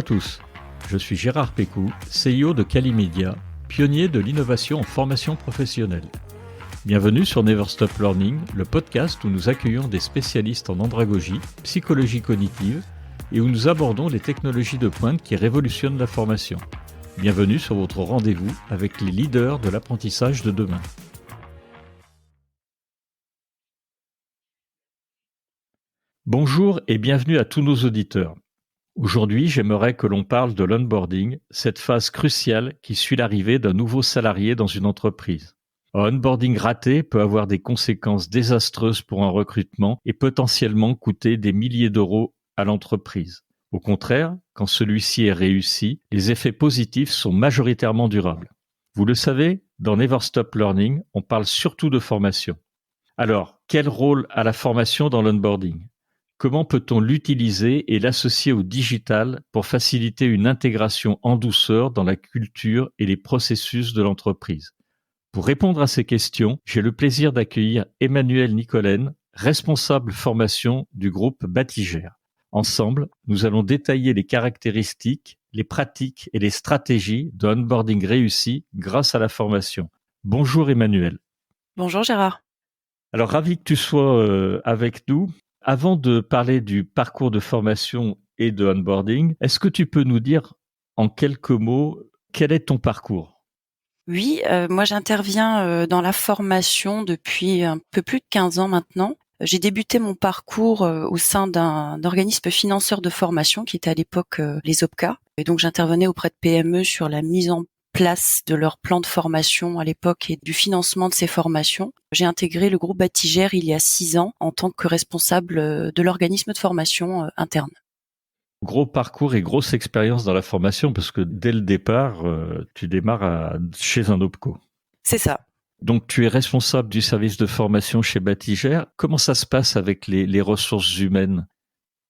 tous, je suis Gérard Pécou, CEO de Calimedia, pionnier de l'innovation en formation professionnelle. Bienvenue sur Never Stop Learning, le podcast où nous accueillons des spécialistes en andragogie, psychologie cognitive et où nous abordons les technologies de pointe qui révolutionnent la formation. Bienvenue sur votre rendez-vous avec les leaders de l'apprentissage de demain. Bonjour et bienvenue à tous nos auditeurs. Aujourd'hui, j'aimerais que l'on parle de l'onboarding, cette phase cruciale qui suit l'arrivée d'un nouveau salarié dans une entreprise. Un onboarding raté peut avoir des conséquences désastreuses pour un recrutement et potentiellement coûter des milliers d'euros à l'entreprise. Au contraire, quand celui-ci est réussi, les effets positifs sont majoritairement durables. Vous le savez, dans Never Stop Learning, on parle surtout de formation. Alors, quel rôle a la formation dans l'onboarding ? Comment peut-on l'utiliser et l'associer au digital pour faciliter une intégration en douceur dans la culture et les processus de l'entreprise ? Pour répondre à ces questions, j'ai le plaisir d'accueillir Emmanuel Nicolène, responsable formation du groupe Batigère. Ensemble, nous allons détailler les caractéristiques, les pratiques et les stratégies d'un onboarding réussi grâce à la formation. Bonjour Emmanuel. Bonjour Gérard. Alors ravi que tu sois avec nous. Avant de parler du parcours de formation et de onboarding, est-ce que tu peux nous dire en quelques mots quel est ton parcours ? Oui, moi j'interviens dans la formation depuis un peu plus de 15 ans maintenant. J'ai débuté mon parcours au sein d'un organisme financeur de formation qui était à l'époque les OPCA. Et donc j'intervenais auprès de PME sur la mise en place de leur plan de formation à l'époque et du financement de ces formations. J'ai intégré le groupe Batigère il y a 6 ans en tant que responsable de l'organisme de formation interne. Gros parcours et grosse expérience dans la formation parce que dès le départ, tu démarres chez un OPCO. C'est ça. Donc tu es responsable du service de formation chez Batigère. Comment ça se passe avec les ressources humaines ?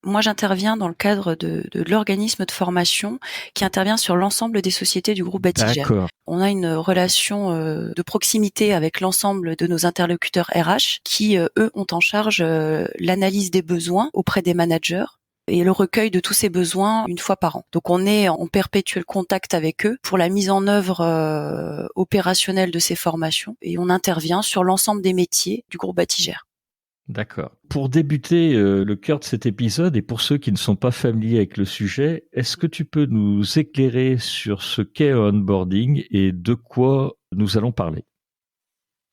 Moi, j'interviens dans le cadre de l'organisme de formation qui intervient sur l'ensemble des sociétés du groupe Batigère. D'accord. On a une relation de proximité avec l'ensemble de nos interlocuteurs RH qui, eux, ont en charge l'analyse des besoins auprès des managers et le recueil de tous ces besoins une fois par an. Donc on est en perpétuel contact avec eux pour la mise en œuvre opérationnelle de ces formations et on intervient sur l'ensemble des métiers du groupe Batigère. D'accord. Pour débuter le cœur de cet épisode et pour ceux qui ne sont pas familiers avec le sujet, est-ce que tu peux nous éclairer sur ce qu'est un onboarding et de quoi nous allons parler ?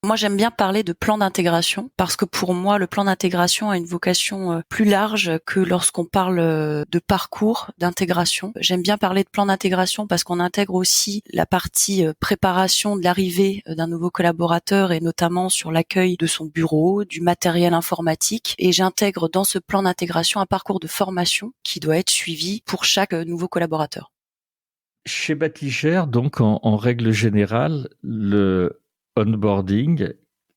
Moi, j'aime bien parler de plan d'intégration parce que pour moi, le plan d'intégration a une vocation plus large que lorsqu'on parle de parcours d'intégration. J'aime bien parler de plan d'intégration parce qu'on intègre aussi la partie préparation de l'arrivée d'un nouveau collaborateur et notamment sur l'accueil de son bureau, du matériel informatique. Et j'intègre dans ce plan d'intégration un parcours de formation qui doit être suivi pour chaque nouveau collaborateur. Chez Batigère, donc en règle générale, le onboarding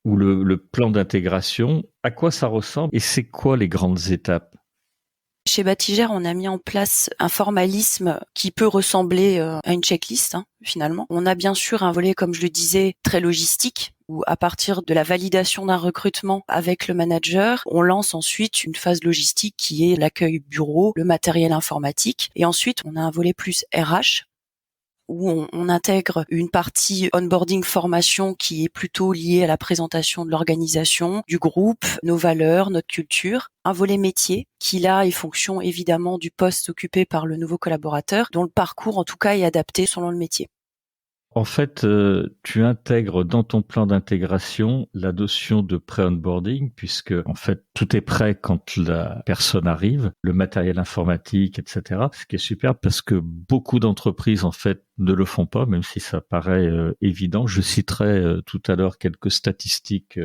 ou le plan d'intégration, à quoi ça ressemble et c'est quoi les grandes étapes ? Chez Batigère, on a mis en place un formalisme qui peut ressembler à une checklist, finalement. On a bien sûr un volet, comme je le disais, très logistique, où à partir de la validation d'un recrutement avec le manager, on lance ensuite une phase logistique qui est l'accueil bureau, le matériel informatique. Et ensuite, on a un volet plus RH, où on intègre une partie onboarding formation qui est plutôt liée à la présentation de l'organisation, du groupe, nos valeurs, notre culture. Un volet métier qui là est fonction évidemment du poste occupé par le nouveau collaborateur, dont le parcours en tout cas est adapté selon le métier. En fait, tu intègres dans ton plan d'intégration la notion de pré-onboarding puisque en fait tout est prêt quand la personne arrive, le matériel informatique, etc. Ce qui est super parce que beaucoup d'entreprises en fait ne le font pas, même si ça paraît évident. Je citerai tout à l'heure quelques statistiques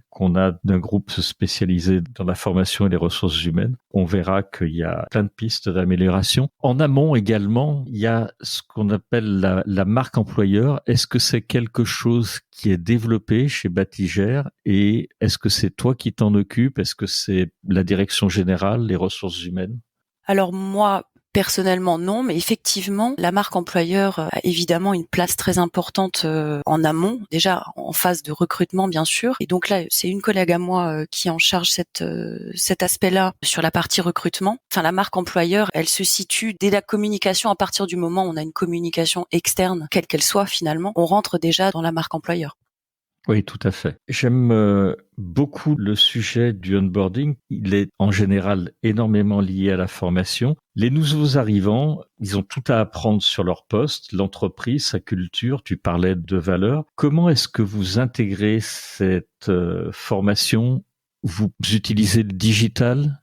qu'on a d'un groupe spécialisé dans la formation et les ressources humaines. On verra qu'il y a plein de pistes d'amélioration. En amont également, il y a ce qu'on appelle la marque employeur. Est-ce que c'est quelque chose qui est développé chez Batigère et est-ce que c'est toi qui t'en occupes ? Est-ce que c'est la direction générale, les ressources humaines ? Alors moi, Personnellement, non, mais effectivement, la marque employeur a évidemment une place très importante en amont, déjà en phase de recrutement, bien sûr. Et donc là, c'est une collègue à moi qui en charge cet aspect-là sur la partie recrutement. Enfin, la marque employeur, elle se situe dès la communication. À partir du moment où on a une communication externe, quelle qu'elle soit finalement, on rentre déjà dans la marque employeur. Oui, tout à fait. J'aime beaucoup le sujet du onboarding. Il est en général énormément lié à la formation. Les nouveaux arrivants, ils ont tout à apprendre sur leur poste, l'entreprise, sa culture. Tu parlais de valeurs. Comment est-ce que vous intégrez cette formation? Vous utilisez le digital?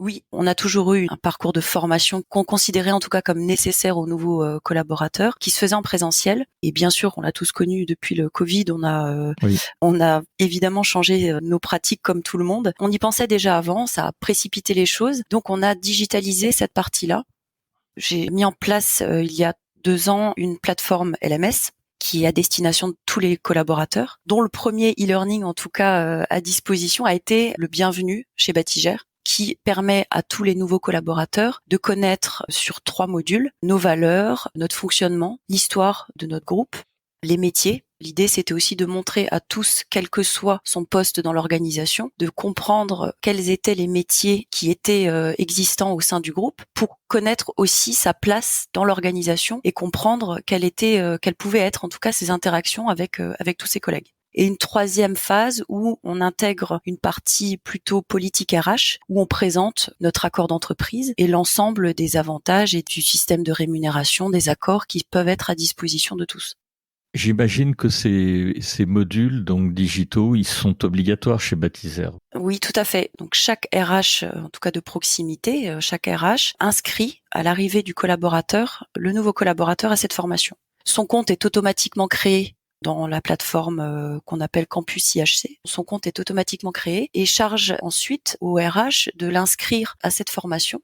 Oui, on a toujours eu un parcours de formation qu'on considérait en tout cas comme nécessaire aux nouveaux collaborateurs, qui se faisait en présentiel. Et bien sûr, on l'a tous connu depuis le Covid. Oui. On a évidemment changé nos pratiques comme tout le monde. On y pensait déjà avant, ça a précipité les choses. Donc, on a digitalisé cette partie-là. J'ai mis en place il y a 2 ans une plateforme LMS qui est à destination de tous les collaborateurs, dont le premier e-learning en tout cas à disposition a été le bienvenu chez Batigère, qui permet à tous les nouveaux collaborateurs de connaître sur 3 modules nos valeurs, notre fonctionnement, l'histoire de notre groupe, les métiers. L'idée, c'était aussi de montrer à tous, quel que soit son poste dans l'organisation, de comprendre quels étaient les métiers qui étaient existants au sein du groupe pour connaître aussi sa place dans l'organisation et comprendre quelles pouvaient être en tout cas ses interactions avec tous ses collègues. Et une troisième phase où on intègre une partie plutôt politique RH, où on présente notre accord d'entreprise et l'ensemble des avantages et du système de rémunération, des accords qui peuvent être à disposition de tous. J'imagine que ces modules donc digitaux, ils sont obligatoires chez Batisère. Oui, tout à fait. Donc chaque RH, en tout cas de proximité, chaque RH inscrit à l'arrivée du collaborateur, le nouveau collaborateur à cette formation. Son compte est automatiquement créé dans la plateforme qu'on appelle Campus IHC. Son compte est automatiquement créé et charge ensuite au RH de l'inscrire à cette formation,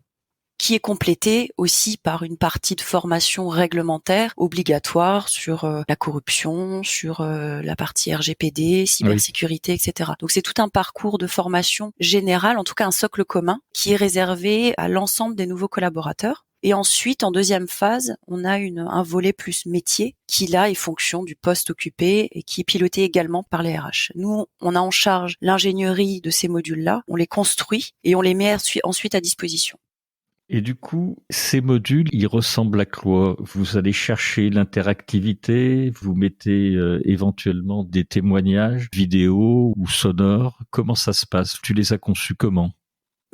qui est complétée aussi par une partie de formation réglementaire obligatoire sur la corruption, sur la partie RGPD, cybersécurité, etc. Donc c'est tout un parcours de formation générale, en tout cas un socle commun, qui est réservé à l'ensemble des nouveaux collaborateurs. Et ensuite, en deuxième phase, on a un volet plus métier qui, là, est fonction du poste occupé et qui est piloté également par les RH. Nous, on a en charge l'ingénierie de ces modules-là, on les construit et on les met ensuite à disposition. Et du coup, ces modules, ils ressemblent à quoi? Vous allez chercher l'interactivité, vous mettez éventuellement des témoignages vidéo ou sonores. Comment ça se passe? Tu les as conçus comment?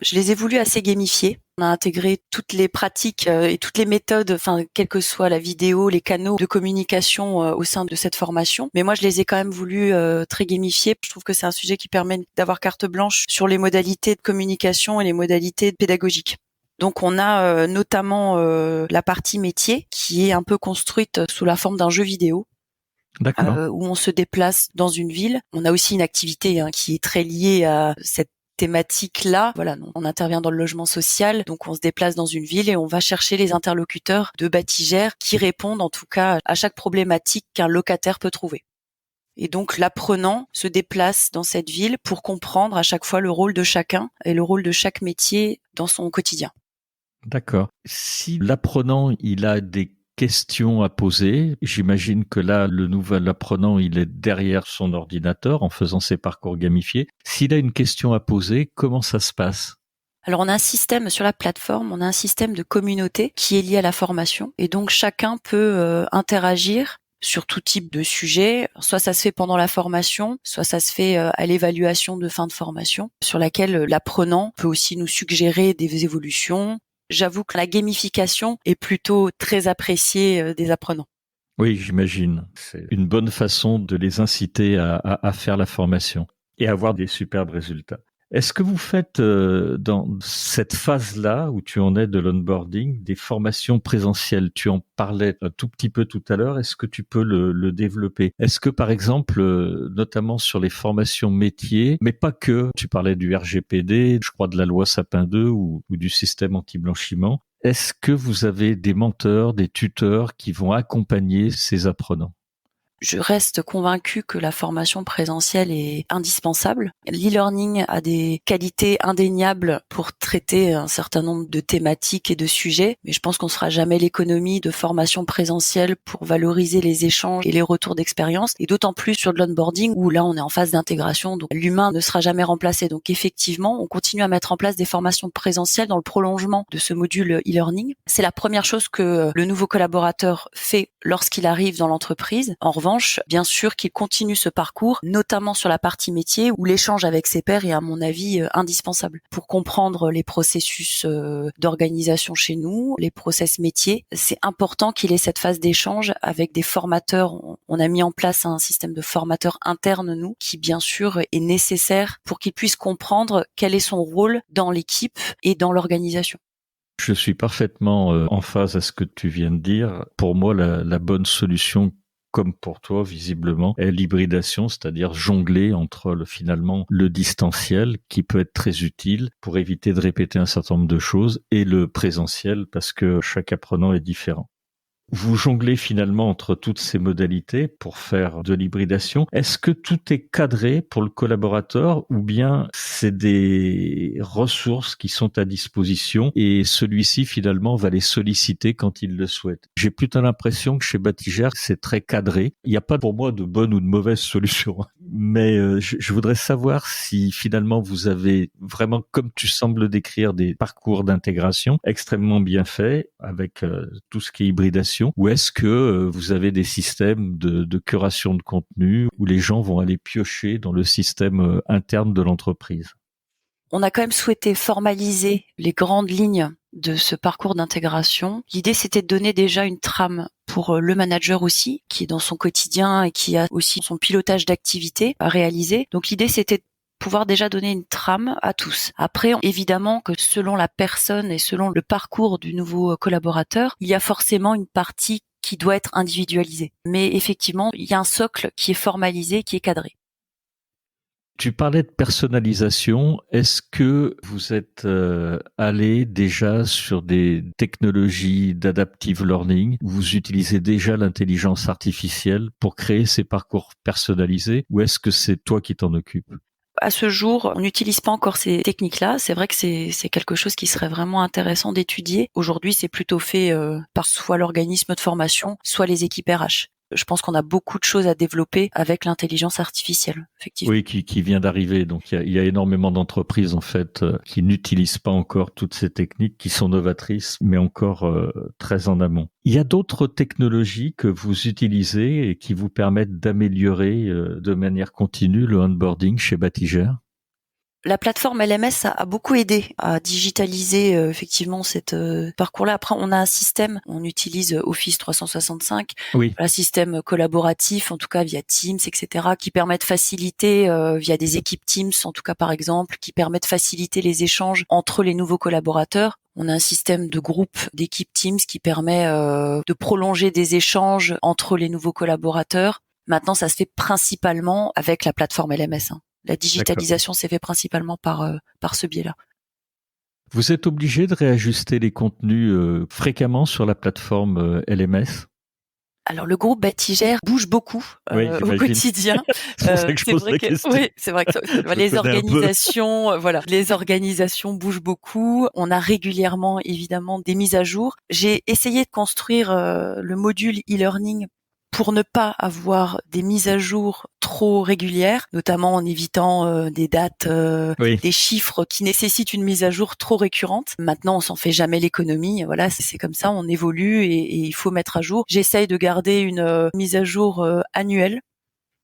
Je les ai voulu assez gamifiés. On a intégré toutes les pratiques et toutes les méthodes, enfin, quelle que soit la vidéo, les canaux de communication au sein de cette formation. Mais moi, je les ai quand même voulu très gamifiés. Je trouve que c'est un sujet qui permet d'avoir carte blanche sur les modalités de communication et les modalités pédagogiques. Donc, on a notamment la partie métier qui est un peu construite sous la forme d'un jeu vidéo. D'accord. Où on se déplace dans une ville. On a aussi une activité qui est très liée à cette thématique-là. Voilà, on intervient dans le logement social, donc on se déplace dans une ville et on va chercher les interlocuteurs de Batigère qui répondent en tout cas à chaque problématique qu'un locataire peut trouver. Et donc l'apprenant se déplace dans cette ville pour comprendre à chaque fois le rôle de chacun et le rôle de chaque métier dans son quotidien. D'accord. Si l'apprenant, il a des questions à poser, j'imagine que là, le nouvel apprenant, il est derrière son ordinateur en faisant ses parcours gamifiés. S'il a une question à poser, comment ça se passe? Alors on a un système sur la plateforme, on a un système de communauté qui est lié à la formation et donc chacun peut interagir sur tout type de sujet. Soit ça se fait pendant la formation, soit ça se fait à l'évaluation de fin de formation, sur laquelle l'apprenant peut aussi nous suggérer des évolutions. J'avoue que la gamification est plutôt très appréciée des apprenants. Oui, j'imagine. C'est une bonne façon de les inciter à faire la formation et avoir des superbes résultats. Est-ce que vous faites dans cette phase-là où tu en es de l'onboarding des formations présentielles? Tu en parlais un tout petit peu tout à l'heure. Est-ce que tu peux le développer? Est-ce que par exemple, notamment sur les formations métiers, mais pas que, tu parlais du RGPD, je crois de la loi Sapin 2 ou du système anti-blanchiment, est-ce que vous avez des mentors, des tuteurs qui vont accompagner ces apprenants? Je reste convaincue que la formation présentielle est indispensable. L'e-learning a des qualités indéniables pour traiter un certain nombre de thématiques et de sujets, mais je pense qu'on ne fera jamais l'économie de formation présentielle pour valoriser les échanges et les retours d'expérience, et d'autant plus sur de l'onboarding où là on est en phase d'intégration, donc l'humain ne sera jamais remplacé. Donc effectivement, on continue à mettre en place des formations présentielles dans le prolongement de ce module e-learning. C'est la première chose que le nouveau collaborateur fait lorsqu'il arrive dans l'entreprise. En revanche, bien sûr qu'il continue ce parcours, notamment sur la partie métier où l'échange avec ses pairs est à mon avis indispensable pour comprendre les processus d'organisation chez nous, les process métiers. C'est important qu'il ait cette phase d'échange avec des formateurs. On a mis en place un système de formateurs internes, nous, qui bien sûr est nécessaire pour qu'il puisse comprendre quel est son rôle dans l'équipe et dans l'organisation. Je suis parfaitement en phase à ce que tu viens de dire. Pour moi, la bonne solution, comme pour toi, visiblement, est l'hybridation, c'est-à-dire jongler entre finalement le distanciel, qui peut être très utile pour éviter de répéter un certain nombre de choses, et le présentiel, parce que chaque apprenant est différent. Vous jonglez finalement entre toutes ces modalités pour faire de l'hybridation. Est-ce que tout est cadré pour le collaborateur ou bien c'est des ressources qui sont à disposition et celui-ci finalement va les solliciter quand il le souhaite? J'ai plutôt l'impression que chez Batigère, c'est très cadré. Il n'y a pas pour moi de bonne ou de mauvaise solution. Mais je voudrais savoir si finalement vous avez vraiment, comme tu sembles décrire, des parcours d'intégration extrêmement bien faits avec tout ce qui est hybridation. Ou est-ce que vous avez des systèmes de curation de contenu où les gens vont aller piocher dans le système interne de l'entreprise? On a quand même souhaité formaliser les grandes lignes de ce parcours d'intégration. L'idée, c'était de donner déjà une trame pour le manager aussi, qui est dans son quotidien et qui a aussi son pilotage d'activité à réaliser. Donc l'idée, c'était de pouvoir déjà donner une trame à tous. Après, évidemment que selon la personne et selon le parcours du nouveau collaborateur, il y a forcément une partie qui doit être individualisée. Mais effectivement, il y a un socle qui est formalisé, qui est cadré. Tu parlais de personnalisation. Est-ce que vous êtes allé déjà sur des technologies d'adaptive learning? Vous utilisez déjà l'intelligence artificielle pour créer ces parcours personnalisés ou est-ce que c'est toi qui t'en occupes? À ce jour, on n'utilise pas encore ces techniques-là. C'est vrai que c'est quelque chose qui serait vraiment intéressant d'étudier. Aujourd'hui, c'est plutôt fait par soit l'organisme de formation, soit les équipes RH. Je pense qu'on a beaucoup de choses à développer avec l'intelligence artificielle, effectivement. Oui, qui vient d'arriver. Donc, il y a énormément d'entreprises, en fait, qui n'utilisent pas encore toutes ces techniques, qui sont novatrices, mais encore très en amont. Il y a d'autres technologies que vous utilisez et qui vous permettent d'améliorer de manière continue le onboarding chez Batigère? La plateforme LMS a beaucoup aidé à digitaliser effectivement cette parcours-là. Après, on a un système, on utilise Office 365, Oui. un système collaboratif, en tout cas via Teams, etc., qui permet de faciliter via des équipes Teams, en tout cas par exemple, qui permet de faciliter les échanges entre les nouveaux collaborateurs. On a un système de groupe d'équipes Teams qui permet de prolonger des échanges entre les nouveaux collaborateurs. Maintenant, ça se fait principalement avec la plateforme LMS. La digitalisation s'est fait principalement par ce biais-là. Vous êtes obligé de réajuster les contenus fréquemment sur la plateforme LMS? Alors le groupe Batigère bouge beaucoup au quotidien. C'est pour ça que je pose la question. Oui, c'est vrai que les organisations, les organisations bougent beaucoup. On a régulièrement évidemment des mises à jour. J'ai essayé de construire le module e-learning pour ne pas avoir des mises à jour trop régulières, notamment en évitant des dates, des chiffres qui nécessitent une mise à jour trop récurrente. Maintenant, on s'en fait jamais l'économie. Voilà, c'est comme ça, on évolue et il faut mettre à jour. J'essaye de garder une mise à jour annuelle,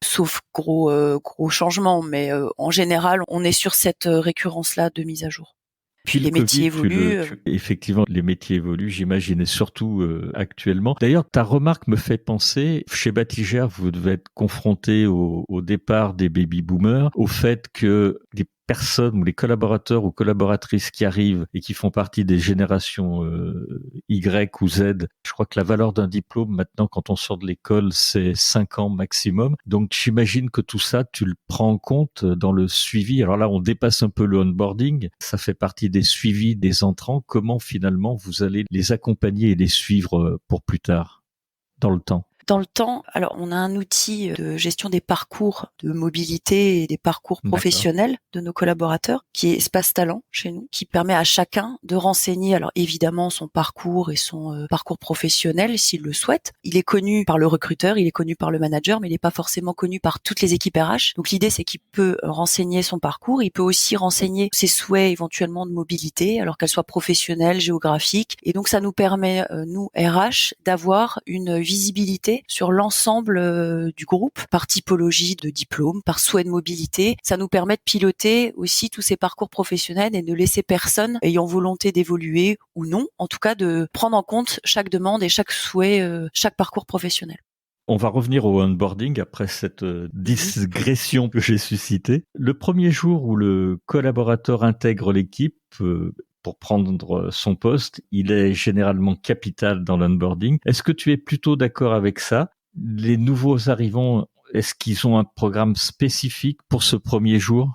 sauf gros changements, mais en général, on est sur cette récurrence-là de mise à jour. Puis les métiers évoluent. Effectivement, les métiers évoluent, j'imagine, et surtout actuellement. D'ailleurs, ta remarque me fait penser, chez Batigère, vous devez être confronté au départ des baby-boomers, au fait que les personnes ou les collaborateurs ou collaboratrices qui arrivent et qui font partie des générations Y ou Z, je crois que la valeur d'un diplôme maintenant quand on sort de l'école c'est 5 ans maximum. Donc j'imagine que tout ça tu le prends en compte dans le suivi. Alors là on dépasse un peu le onboarding, ça fait partie des suivis des entrants. Comment finalement vous allez les accompagner et les suivre pour plus tard dans le temps? Dans le temps, alors on a un outil de gestion des parcours de mobilité et des parcours professionnels de nos collaborateurs qui est Espace Talent chez nous, qui permet à chacun de renseigner alors évidemment son parcours et son parcours professionnel s'il le souhaite. Il est connu par le recruteur, il est connu par le manager, mais il n'est pas forcément connu par toutes les équipes RH. Donc l'idée c'est qu'il peut renseigner son parcours, il peut aussi renseigner ses souhaits éventuellement de mobilité, alors qu'elle soit professionnelle, géographique. Et donc ça nous permet, nous RH, d'avoir une visibilité sur l'ensemble du groupe, par typologie de diplôme, par souhait de mobilité. Ça nous permet de piloter aussi tous ces parcours professionnels et de laisser personne ayant volonté d'évoluer ou non, en tout cas de prendre en compte chaque demande et chaque souhait, chaque parcours professionnel. On va revenir au onboarding après cette digression que j'ai suscitée. Le premier jour où le collaborateur intègre l'équipe pour prendre son poste, il est généralement capital dans l'onboarding. Est-ce que tu es plutôt d'accord avec ça? Les nouveaux arrivants, est-ce qu'ils ont un programme spécifique pour ce premier jour?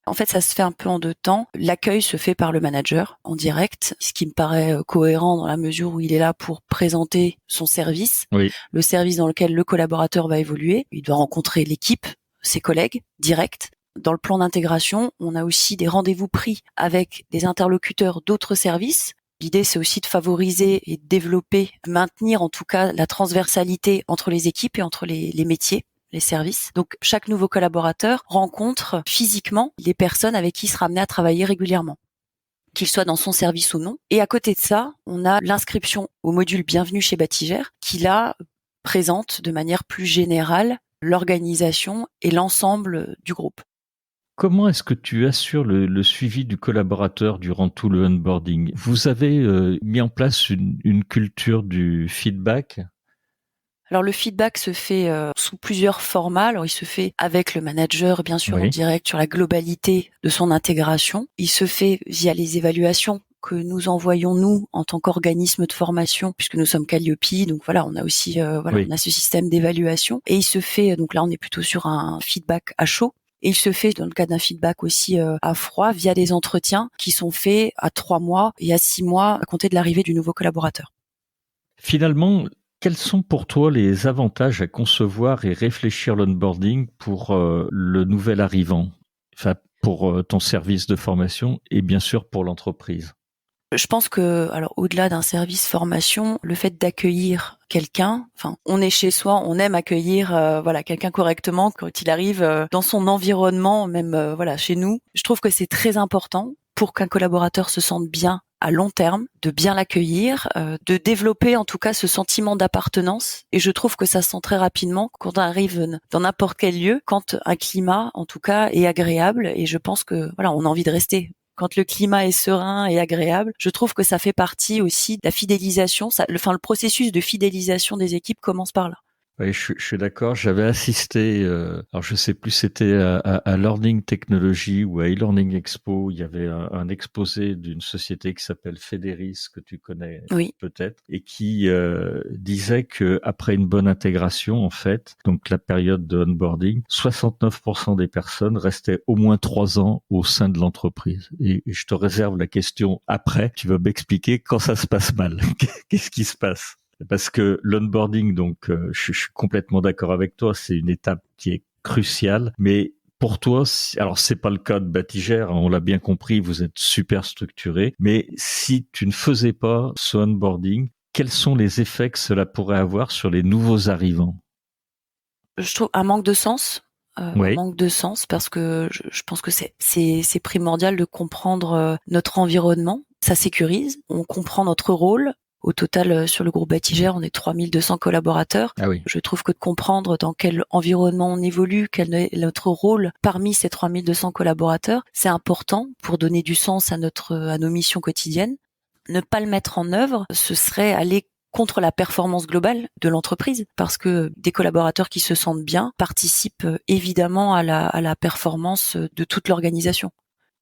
En fait, ça se fait un peu en deux temps. L'accueil se fait par le manager en direct, ce qui me paraît cohérent dans la mesure où il est là pour présenter son service, oui. Le service dans lequel le collaborateur va évoluer. Il doit rencontrer l'équipe, ses collègues, direct. Dans le plan d'intégration, on a aussi des rendez-vous pris avec des interlocuteurs d'autres services. L'idée, c'est aussi de favoriser et de développer, maintenir en tout cas la transversalité entre les équipes et entre les métiers, les services. Donc, chaque nouveau collaborateur rencontre physiquement les personnes avec qui il sera amené à travailler régulièrement, qu'il soit dans son service ou non. Et à côté de ça, on a l'inscription au module Bienvenue chez Batigère, qui là présente de manière plus générale l'organisation et l'ensemble du groupe. Comment est-ce que tu assures le suivi du collaborateur durant tout le onboarding? Vous avez mis en place une culture du feedback? Alors le feedback se fait sous plusieurs formats. Alors il se fait avec le manager, bien sûr, en direct sur la globalité de son intégration. Il se fait via les évaluations que nous envoyons nous en tant qu'organisme de formation, puisque nous sommes Calliope. Donc voilà, on a aussi on a ce système d'évaluation. Et il se fait, donc là on est plutôt sur un feedback à chaud. Et il se fait dans le cadre d'un feedback aussi à froid via des entretiens qui sont faits à 3 mois et à 6 mois à compter de l'arrivée du nouveau collaborateur. Finalement, quels sont pour toi les avantages à concevoir et réfléchir l'onboarding pour le nouvel arrivant, enfin pour ton service de formation et bien sûr pour l'entreprise? Je pense que, alors au-delà d'un service formation, le fait d'accueillir quelqu'un, enfin, on est chez soi, on aime accueillir, quelqu'un correctement quand il arrive dans son environnement, même chez nous. Je trouve que c'est très important pour qu'un collaborateur se sente bien à long terme, de bien l'accueillir, de développer en tout cas ce sentiment d'appartenance. Et je trouve que ça se sent très rapidement quand on arrive dans n'importe quel lieu, quand un climat en tout cas est agréable. Et je pense que on a envie de rester. Quand le climat est serein et agréable, je trouve que ça fait partie aussi de la fidélisation. Le processus de fidélisation des équipes commence par là. Oui, je suis d'accord. J'avais assisté, alors je sais plus, c'était à Learning Technology ou à e-Learning Expo. Il y avait un exposé d'une société qui s'appelle Federis, que tu connais peut-être, et qui disait que après une bonne intégration, en fait, donc la période de onboarding, 69% des personnes restaient au moins 3 ans au sein de l'entreprise. Et je te réserve la question après. Tu vas m'expliquer quand ça se passe mal. Qu'est-ce qui se passe? Parce que l'onboarding, donc, je suis complètement d'accord avec toi, c'est une étape qui est cruciale. Mais pour toi, alors c'est pas le cas de Batigère, on l'a bien compris, vous êtes super structuré. Mais si tu ne faisais pas ce onboarding, quels sont les effets que cela pourrait avoir sur les nouveaux arrivants? Je trouve un manque de sens. Un manque de sens parce que je pense que c'est primordial de comprendre notre environnement. Ça sécurise, on comprend notre rôle. Au total, sur le groupe Batigère, on est 3200 collaborateurs. Ah oui. Je trouve que de comprendre dans quel environnement on évolue, quel est notre rôle parmi ces 3200 collaborateurs, c'est important pour donner du sens à nos missions quotidiennes. Ne pas le mettre en œuvre, ce serait aller contre la performance globale de l'entreprise, parce que des collaborateurs qui se sentent bien participent évidemment à la performance de toute l'organisation.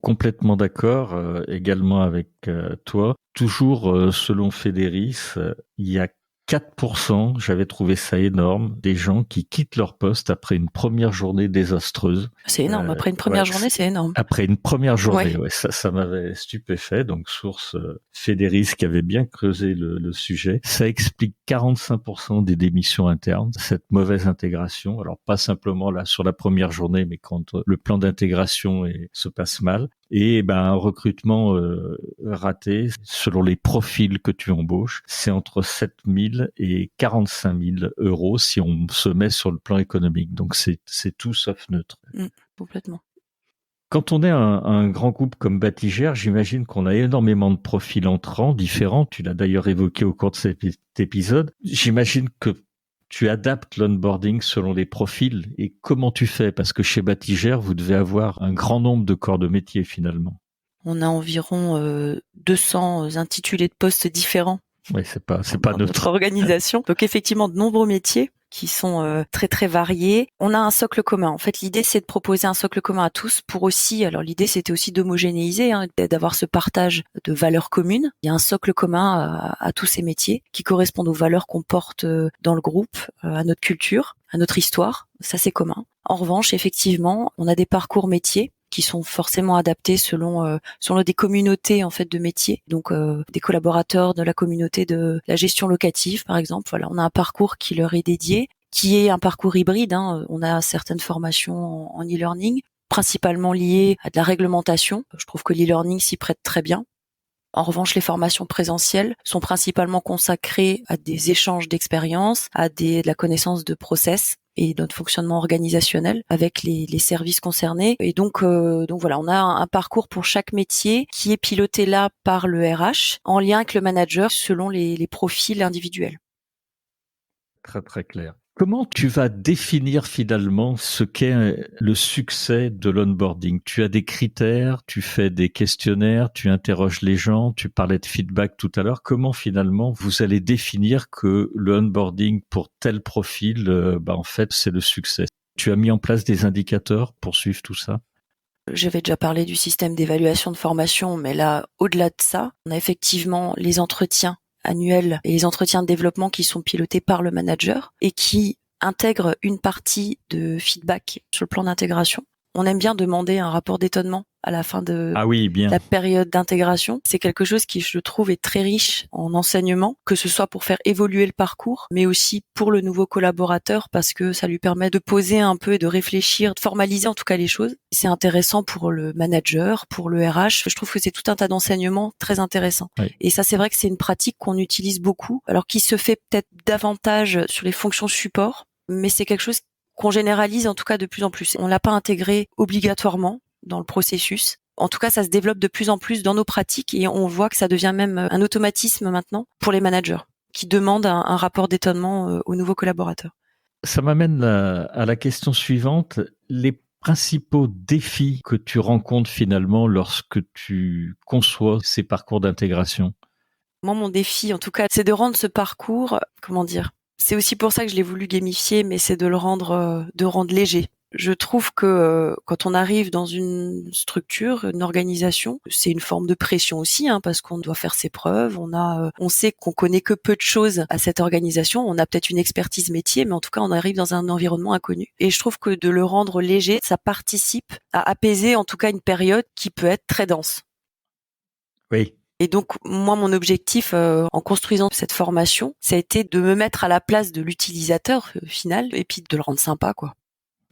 Complètement d'accord, également avec toi. Toujours selon Federis, il y a 4%, j'avais trouvé ça énorme, des gens qui quittent leur poste après une première journée désastreuse. C'est énorme. Après une première journée, c'est énorme. Après une première journée, ça m'avait stupéfait. Donc, source Fédéris qui avait bien creusé le sujet. Ça explique 45% des démissions internes, cette mauvaise intégration. Alors, pas simplement là sur la première journée, mais quand le plan d'intégration se passe mal. Et un recrutement raté, selon les profils que tu embauches, c'est entre 7 000 et 45 000 euros si on se met sur le plan économique. Donc, c'est tout sauf neutre. Complètement. Quand on est un grand groupe comme Batigère, j'imagine qu'on a énormément de profils entrants différents. Tu l'as d'ailleurs évoqué au cours de cet épisode. J'imagine que tu adaptes l'onboarding selon les profils. Et comment tu fais? Parce que chez Batigère, vous devez avoir un grand nombre de corps de métier finalement. On a environ 200 intitulés de postes différents. Oui, c'est pas neutre. Notre organisation. Donc effectivement, de nombreux métiers qui sont très très variés. On a un socle commun. En fait, l'idée c'est de proposer un socle commun à tous pour aussi. Alors l'idée c'était aussi d'homogénéiser, d'avoir ce partage de valeurs communes. Il y a un socle commun à tous ces métiers qui correspondent aux valeurs qu'on porte dans le groupe, à notre culture, à notre histoire. Ça c'est commun. En revanche, effectivement, on a des parcours métiers qui sont forcément adaptés selon des communautés en fait de métiers. Donc des collaborateurs de la communauté de la gestion locative par exemple. Voilà, on a un parcours qui leur est dédié, qui est un parcours hybride. On a certaines formations en e-learning, principalement liées à de la réglementation. Je trouve que l'e-learning s'y prête très bien. En revanche, les formations présentielles sont principalement consacrées à des échanges d'expériences, à de la connaissance de process et notre fonctionnement organisationnel avec les services concernés. Et donc voilà, on a un parcours pour chaque métier qui est piloté là par le RH en lien avec le manager selon les profils individuels. Très très clair. Comment tu vas définir finalement ce qu'est le succès de l'onboarding? Tu as des critères, tu fais des questionnaires, tu interroges les gens, tu parlais de feedback tout à l'heure. Comment finalement vous allez définir que le onboarding pour tel profil, en fait, c'est le succès? Tu as mis en place des indicateurs pour suivre tout ça? J'avais déjà parlé du système d'évaluation de formation, mais là, au-delà de ça, on a effectivement les entretiens annuels et les entretiens de développement qui sont pilotés par le manager et qui intègrent une partie de feedback sur le plan d'intégration. On aime bien demander un rapport d'étonnement à la fin de la période d'intégration. C'est quelque chose qui, je trouve, est très riche en enseignement, que ce soit pour faire évoluer le parcours, mais aussi pour le nouveau collaborateur, parce que ça lui permet de poser un peu et de réfléchir, de formaliser en tout cas les choses. C'est intéressant pour le manager, pour le RH. Je trouve que c'est tout un tas d'enseignements très intéressants. Oui. Et ça, c'est vrai que c'est une pratique qu'on utilise beaucoup, alors qui se fait peut-être davantage sur les fonctions support, mais c'est quelque chose qu'on généralise en tout cas de plus en plus. On l'a pas intégré obligatoirement dans le processus. En tout cas, ça se développe de plus en plus dans nos pratiques et on voit que ça devient même un automatisme maintenant pour les managers qui demandent un rapport d'étonnement aux nouveaux collaborateurs. Ça m'amène à la question suivante. Les principaux défis que tu rencontres finalement lorsque tu conçois ces parcours d'intégration? Moi, mon défi, en tout cas, c'est de rendre ce parcours, c'est aussi pour ça que je l'ai voulu gamifier, mais c'est de le rendre léger. Je trouve que quand on arrive dans une structure, une organisation, c'est une forme de pression aussi, parce qu'on doit faire ses preuves. On sait qu'on connaît que peu de choses à cette organisation. On a peut-être une expertise métier, mais en tout cas, on arrive dans un environnement inconnu. Et je trouve que de le rendre léger, ça participe à apaiser, en tout cas, une période qui peut être très dense. Oui. Et donc, moi, mon objectif en construisant cette formation, ça a été de me mettre à la place de l'utilisateur final et puis de le rendre sympa, quoi.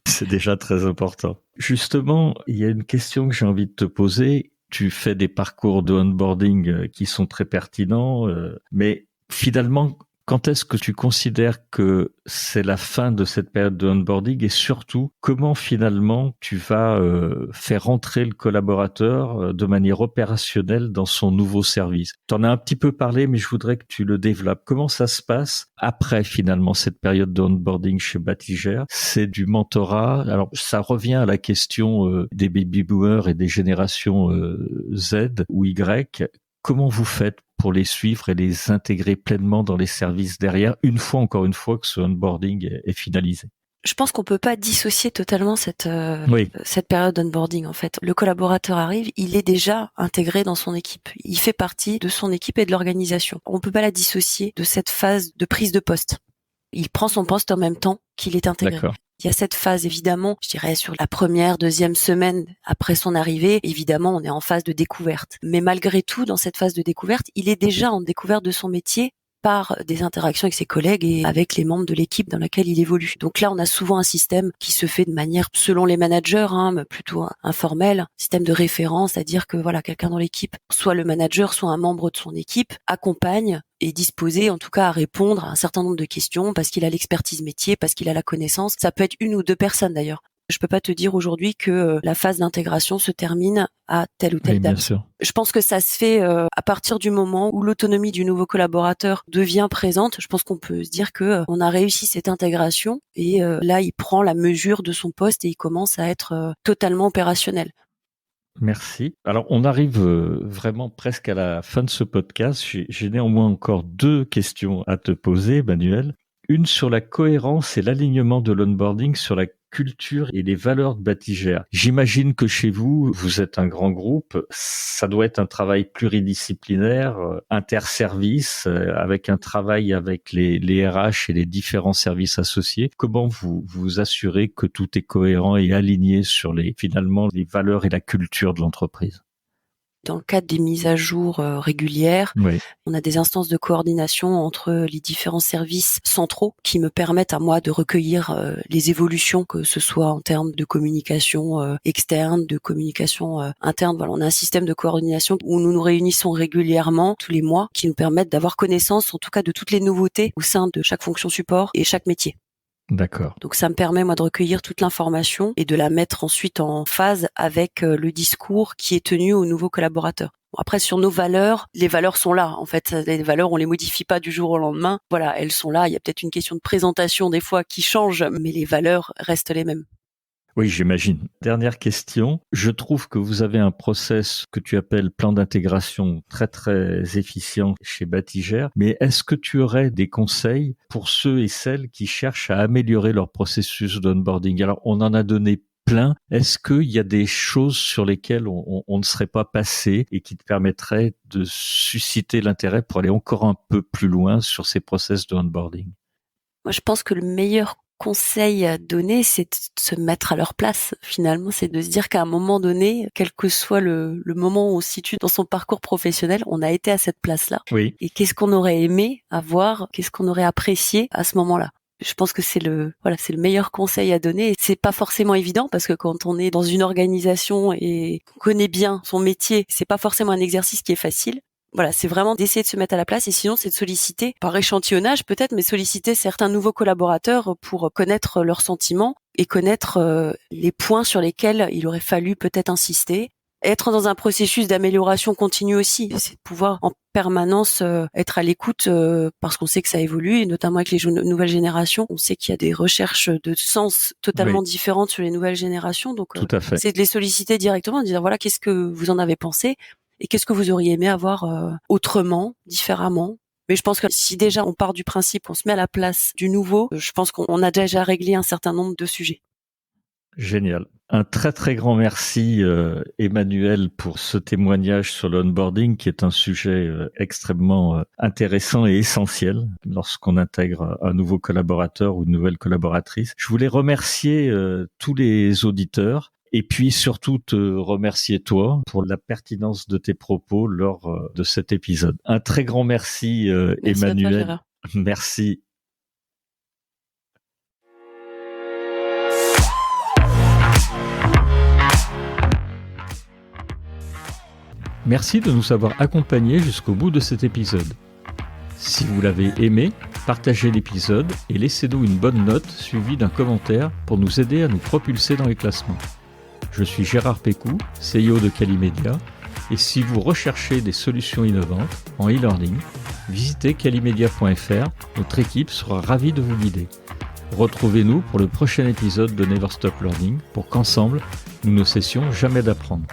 C'est déjà très important. Justement, il y a une question que j'ai envie de te poser. Tu fais des parcours de onboarding qui sont très pertinents, mais finalement, quand est-ce que tu considères que c'est la fin de cette période de onboarding et surtout, comment finalement tu vas faire rentrer le collaborateur de manière opérationnelle dans son nouveau service? Tu en as un petit peu parlé, mais je voudrais que tu le développes. Comment ça se passe après finalement cette période de onboarding chez Batigère? C'est du mentorat. Alors ça revient à la question des baby boomers et des générations Z ou Y. Comment vous faites pour les suivre et les intégrer pleinement dans les services derrière, encore une fois que ce onboarding est finalisé? Je pense qu'on peut pas dissocier totalement cette Oui, période d'onboarding en fait. Le collaborateur arrive, il est déjà intégré dans son équipe. Il fait partie de son équipe et de l'organisation. On peut pas la dissocier de cette phase de prise de poste. Il prend son poste en même temps qu'il est intégré. d'accord. Il y a cette phase évidemment, je dirais sur la première, deuxième semaine après son arrivée, évidemment on est en phase de découverte. Mais malgré tout, dans cette phase de découverte, il est déjà en découverte de son métier par des interactions avec ses collègues et avec les membres de l'équipe dans laquelle il évolue. Donc là, on a souvent un système qui se fait de manière, selon les managers, mais plutôt informel, système de référence, c'est-à-dire que voilà, quelqu'un dans l'équipe, soit le manager, soit un membre de son équipe, accompagne et est disposé en tout cas à répondre à un certain nombre de questions parce qu'il a l'expertise métier, parce qu'il a la connaissance. Ça peut être une ou deux personnes d'ailleurs. Je peux pas te dire aujourd'hui que la phase d'intégration se termine à telle ou telle Oui, bien date. sûr. Je pense que ça se fait à partir du moment où l'autonomie du nouveau collaborateur devient présente. Je pense qu'on peut se dire que on a réussi cette intégration et là, il prend la mesure de son poste et il commence à être totalement opérationnel. Merci. Alors, on arrive vraiment presque à la fin de ce podcast. J'ai néanmoins encore 2 questions à te poser, Emmanuel. Une sur la cohérence et l'alignement de l'onboarding sur la culture et les valeurs de Batigère. J'imagine que chez vous, vous êtes un grand groupe. Ça doit être un travail pluridisciplinaire, interservice, avec un travail avec les RH et les différents services associés. Comment vous assurez que tout est cohérent et aligné sur finalement les valeurs et la culture de l'entreprise? Dans le cadre des mises à jour régulières, Oui, on a des instances de coordination entre les différents services centraux qui me permettent à moi de recueillir les évolutions, que ce soit en termes de communication externe, de communication interne. Voilà, on a un système de coordination où nous nous réunissons régulièrement tous les mois qui nous permettent d'avoir connaissance en tout cas de toutes les nouveautés au sein de chaque fonction support et chaque métier. d'accord. Donc ça me permet moi de recueillir toute l'information et de la mettre ensuite en phase avec le discours qui est tenu aux nouveaux collaborateurs. Bon, après sur nos valeurs, les valeurs sont là. En fait, les valeurs on les modifie pas du jour au lendemain. Voilà, elles sont là. Il y a peut-être une question de présentation des fois qui change, mais les valeurs restent les mêmes. Oui, j'imagine. Dernière question. Je trouve que vous avez un process que tu appelles plan d'intégration très, très efficient chez Batigère. Mais est-ce que tu aurais des conseils pour ceux et celles qui cherchent à améliorer leur processus d'onboarding? Alors, on en a donné plein. Est-ce qu'il y a des choses sur lesquelles on ne serait pas passé et qui te permettraient de susciter l'intérêt pour aller encore un peu plus loin sur ces process de onboarding? Moi, je pense que le meilleur conseil à donner, c'est de se mettre à leur place. Finalement, c'est de se dire qu'à un moment donné, quel que soit le moment où on se situe dans son parcours professionnel, on a été à cette place-là. Oui, Et qu'est-ce qu'on aurait aimé avoir, qu'est-ce qu'on aurait apprécié à ce moment-là. Je pense que c'est le meilleur conseil à donner. Et c'est pas forcément évident parce que quand on est dans une organisation et qu'on connaît bien son métier, c'est pas forcément un exercice qui est facile. Voilà, c'est vraiment d'essayer de se mettre à la place et sinon c'est de solliciter, par échantillonnage peut-être, mais solliciter certains nouveaux collaborateurs pour connaître leurs sentiments et connaître les points sur lesquels il aurait fallu peut-être insister. Être dans un processus d'amélioration continue aussi, c'est de pouvoir en permanence être à l'écoute parce qu'on sait que ça évolue et notamment avec les nouvelles générations, on sait qu'il y a des recherches de sens totalement différentes sur les nouvelles générations, donc tout à fait. c'est de les solliciter directement, de dire voilà qu'est-ce que vous en avez pensé. Et qu'est-ce que vous auriez aimé avoir autrement, différemment? Mais je pense que si déjà on part du principe, on se met à la place du nouveau, je pense qu'on a déjà réglé un certain nombre de sujets. Génial. Un très très grand merci Emmanuel pour ce témoignage sur l'onboarding qui est un sujet extrêmement intéressant et essentiel lorsqu'on intègre un nouveau collaborateur ou une nouvelle collaboratrice. Je voulais remercier tous les auditeurs et puis surtout te remercier toi pour la pertinence de tes propos lors de cet épisode. Un très grand merci, Merci Emmanuel. à toi, Gérard. Merci. Merci de nous avoir accompagnés jusqu'au bout de cet épisode. Si vous l'avez aimé, partagez l'épisode et laissez-nous une bonne note suivie d'un commentaire pour nous aider à nous propulser dans les classements. Je suis Gérard Pécou, CEO de Calimedia, et si vous recherchez des solutions innovantes en e-learning, visitez calimedia.fr, notre équipe sera ravie de vous guider. Retrouvez-nous pour le prochain épisode de Never Stop Learning pour qu'ensemble, nous ne cessions jamais d'apprendre.